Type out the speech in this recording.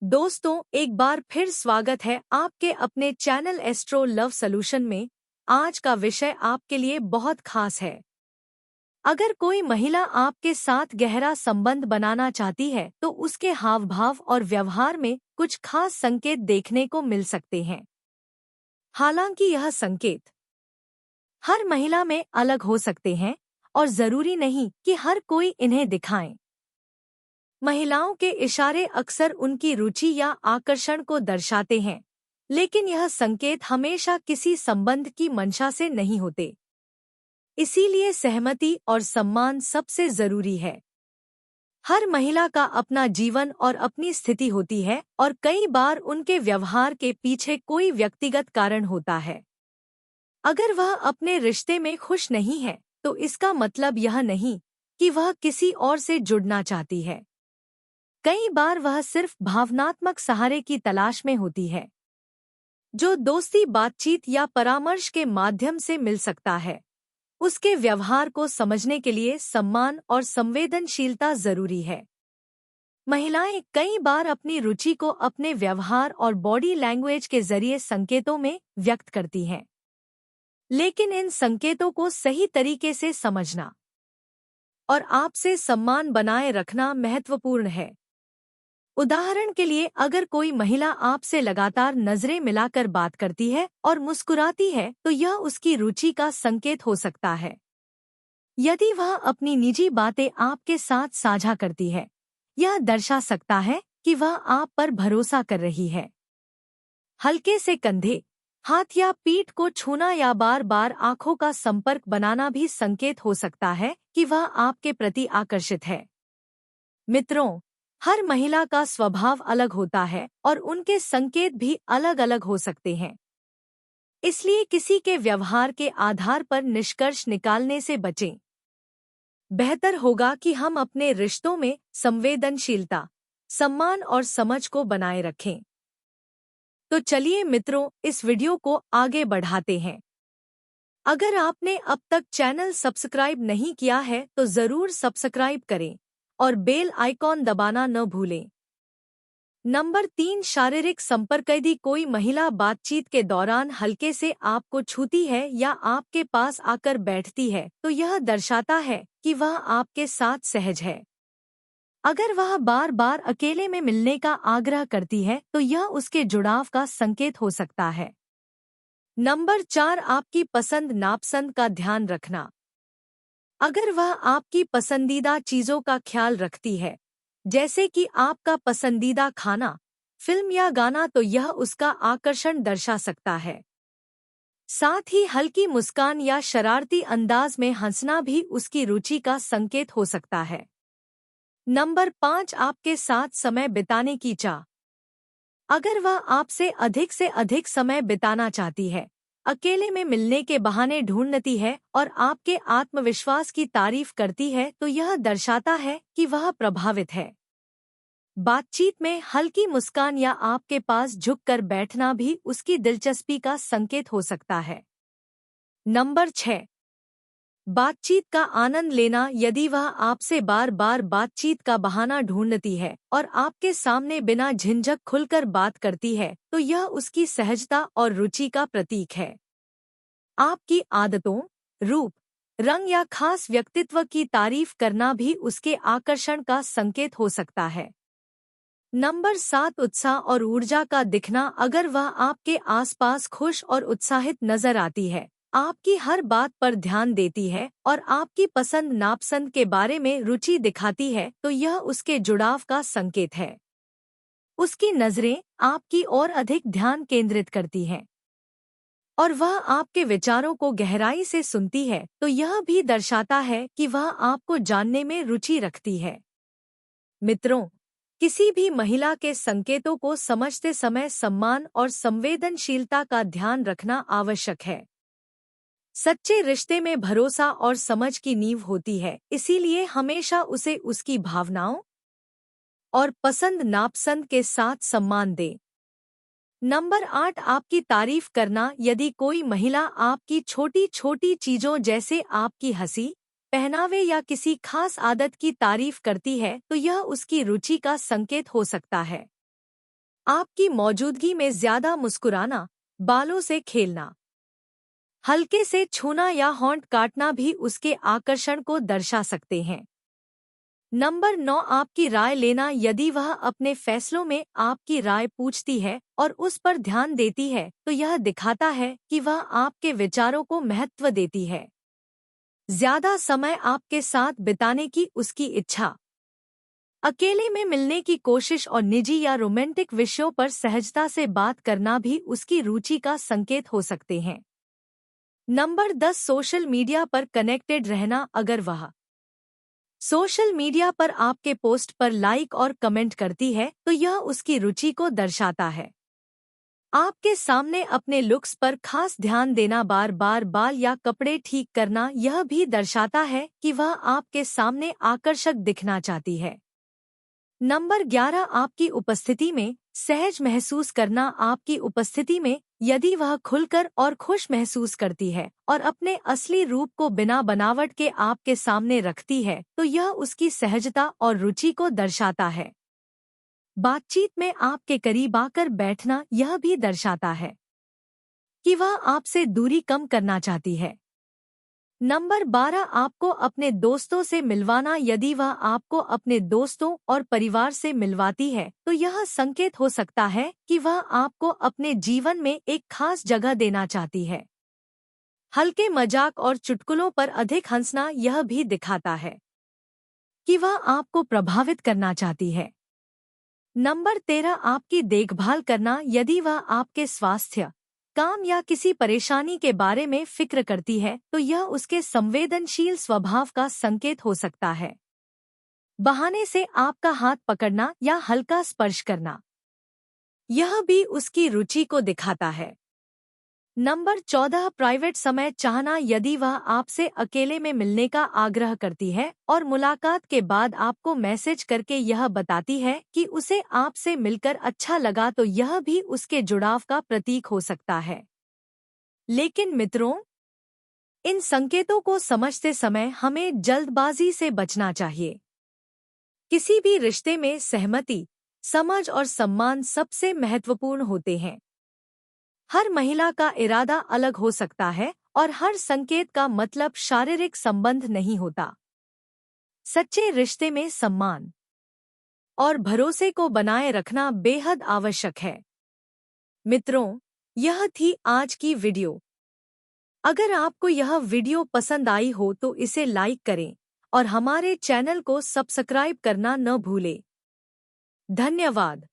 दोस्तों, एक बार फिर स्वागत है आपके अपने चैनल एस्ट्रो लव सॉल्यूशन में। आज का विषय आपके लिए बहुत खास है। अगर कोई महिला आपके साथ गहरा संबंध बनाना चाहती है तो उसके हाव भाव और व्यवहार में कुछ खास संकेत देखने को मिल सकते हैं। हालांकि यह संकेत हर महिला में अलग हो सकते हैं और जरूरी नहीं कि हर कोई इन्हें दिखाए। महिलाओं के इशारे अक्सर उनकी रुचि या आकर्षण को दर्शाते हैं, लेकिन यह संकेत हमेशा किसी संबंध की मंशा से नहीं होते। इसीलिए सहमति और सम्मान सबसे जरूरी है। हर महिला का अपना जीवन और अपनी स्थिति होती है और कई बार उनके व्यवहार के पीछे कोई व्यक्तिगत कारण होता है। अगर वह अपने रिश्ते में खुश नहीं है तो इसका मतलब यह नहीं कि वह किसी और से जुड़ना चाहती है। कई बार वह सिर्फ भावनात्मक सहारे की तलाश में होती है, जो दोस्ती, बातचीत या परामर्श के माध्यम से मिल सकता है। उसके व्यवहार को समझने के लिए सम्मान और संवेदनशीलता जरूरी है। महिलाएं कई बार अपनी रुचि को अपने व्यवहार और बॉडी लैंग्वेज के जरिए संकेतों में व्यक्त करती हैं, लेकिन इन संकेतों को सही तरीके से समझना और आपसे सम्मान बनाए रखना महत्वपूर्ण है। उदाहरण के लिए, अगर कोई महिला आपसे लगातार नजरें मिलाकर बात करती है और मुस्कुराती है तो यह उसकी रुचि का संकेत हो सकता है। यदि वह अपनी निजी बातें आपके साथ साझा करती है, यह दर्शा सकता है कि वह आप पर भरोसा कर रही है। हल्के से कंधे, हाथ या पीठ को छूना या बार बार आंखों का संपर्क बनाना भी संकेत हो सकता है कि वह आपके प्रति आकर्षित है। मित्रों, हर महिला का स्वभाव अलग होता है और उनके संकेत भी अलग अलग हो सकते हैं। इसलिए किसी के व्यवहार के आधार पर निष्कर्ष निकालने से बचें। बेहतर होगा कि हम अपने रिश्तों में संवेदनशीलता, सम्मान और समझ को बनाए रखें। तो चलिए मित्रों, इस वीडियो को आगे बढ़ाते हैं। अगर आपने अब तक चैनल सब्सक्राइब नहीं किया है तो जरूर सब्सक्राइब करें और बेल आइकॉन दबाना न भूलें। नंबर 3, शारीरिक संपर्क। यदि कोई महिला बातचीत के दौरान हल्के से आपको छूती है या आपके पास आकर बैठती है तो यह दर्शाता है कि वह आपके साथ सहज है। अगर वह बार बार अकेले में मिलने का आग्रह करती है तो यह उसके जुड़ाव का संकेत हो सकता है। नंबर 4, आपकी पसंद नापसंद का ध्यान रखना। अगर वह आपकी पसंदीदा चीजों का ख्याल रखती है, जैसे कि आपका पसंदीदा खाना, फिल्म या गाना, तो यह उसका आकर्षण दर्शा सकता है। साथ ही हल्की मुस्कान या शरारती अंदाज में हंसना भी उसकी रुचि का संकेत हो सकता है। नंबर 5, आपके साथ समय बिताने की चाह। अगर वह आपसे अधिक समय बिताना चाहती है, अकेले में मिलने के बहाने ढूंढती है और आपके आत्मविश्वास की तारीफ करती है तो यह दर्शाता है कि वह प्रभावित है। बातचीत में हल्की मुस्कान या आपके पास झुककर बैठना भी उसकी दिलचस्पी का संकेत हो सकता है। नंबर 6, बातचीत का आनंद लेना। यदि वह आपसे बार बार बातचीत का बहाना ढूंढती है और आपके सामने बिना झिझक खुलकर बात करती है तो यह उसकी सहजता और रुचि का प्रतीक है। आपकी आदतों, रूप, रंग या खास व्यक्तित्व की तारीफ करना भी उसके आकर्षण का संकेत हो सकता है। नंबर 7, उत्साह और ऊर्जा का दिखना। अगर वह आपके आसपास खुश और उत्साहित नजर आती है, आपकी हर बात पर ध्यान देती है और आपकी पसंद नापसंद के बारे में रुचि दिखाती है तो यह उसके जुड़ाव का संकेत है। उसकी नजरें आपकी ओर अधिक ध्यान केंद्रित करती हैं और वह आपके विचारों को गहराई से सुनती है तो यह भी दर्शाता है कि वह आपको जानने में रुचि रखती है। मित्रों, किसी भी महिला के संकेतों को समझते समय सम्मान और संवेदनशीलता का ध्यान रखना आवश्यक है। सच्चे रिश्ते में भरोसा और समझ की नींव होती है, इसीलिए हमेशा उसे उसकी भावनाओं और पसंद नापसंद के साथ सम्मान दें। नंबर 8, आपकी तारीफ करना। यदि कोई महिला आपकी छोटी छोटी चीजों जैसे आपकी हंसी, पहनावे या किसी खास आदत की तारीफ करती है तो यह उसकी रुचि का संकेत हो सकता है। आपकी मौजूदगी में ज्यादा मुस्कुराना, बालों से खेलना, हल्के से छूना या होंठ काटना भी उसके आकर्षण को दर्शा सकते हैं। नंबर 9, आपकी राय लेना। यदि वह अपने फैसलों में आपकी राय पूछती है और उस पर ध्यान देती है तो यह दिखाता है कि वह आपके विचारों को महत्व देती है। ज्यादा समय आपके साथ बिताने की उसकी इच्छा, अकेले में मिलने की कोशिश और निजी या रोमांटिक विषयों पर सहजता से बात करना भी उसकी रुचि का संकेत हो सकते हैं। नंबर 10, सोशल मीडिया पर कनेक्टेड रहना। अगर वह सोशल मीडिया पर आपके पोस्ट पर लाइक और कमेंट करती है तो यह उसकी रुचि को दर्शाता है। आपके सामने अपने लुक्स पर खास ध्यान देना, बार बार बाल या कपड़े ठीक करना, यह भी दर्शाता है कि वह आपके सामने आकर्षक दिखना चाहती है। नंबर 11, आपकी उपस्थिति में सहज महसूस करना। आपकी उपस्थिति में यदि वह खुलकर और खुश महसूस करती है और अपने असली रूप को बिना बनावट के आपके सामने रखती है तो यह उसकी सहजता और रुचि को दर्शाता है। बातचीत में आपके करीब आकर बैठना यह भी दर्शाता है कि वह आपसे दूरी कम करना चाहती है। नंबर 12, आपको अपने दोस्तों से मिलवाना। यदि वह आपको अपने दोस्तों और परिवार से मिलवाती है तो यह संकेत हो सकता है कि वह आपको अपने जीवन में एक खास जगह देना चाहती है। हल्के मजाक और चुटकुलों पर अधिक हंसना यह भी दिखाता है कि वह आपको प्रभावित करना चाहती है। नंबर 13, आपकी देखभाल करना। यदि वह आपके स्वास्थ्य, काम या किसी परेशानी के बारे में फिक्र करती है तो यह उसके संवेदनशील स्वभाव का संकेत हो सकता है। बहाने से आपका हाथ पकड़ना या हल्का स्पर्श करना यह भी उसकी रुचि को दिखाता है। नंबर 14, प्राइवेट समय चाहना। यदि वह आपसे अकेले में मिलने का आग्रह करती है और मुलाकात के बाद आपको मैसेज करके यह बताती है कि उसे आपसे मिलकर अच्छा लगा तो यह भी उसके जुड़ाव का प्रतीक हो सकता है। लेकिन मित्रों, इन संकेतों को समझते समय हमें जल्दबाजी से बचना चाहिए। किसी भी रिश्ते में सहमति, समझ और सम्मान सबसे महत्वपूर्ण होते हैं। हर महिला का इरादा अलग हो सकता है और हर संकेत का मतलब शारीरिक संबंध नहीं होता। सच्चे रिश्ते में सम्मान और भरोसे को बनाए रखना बेहद आवश्यक है। मित्रों, यह थी आज की वीडियो। अगर आपको यह वीडियो पसंद आई हो तो इसे लाइक करें और हमारे चैनल को सब्सक्राइब करना न भूलें। धन्यवाद।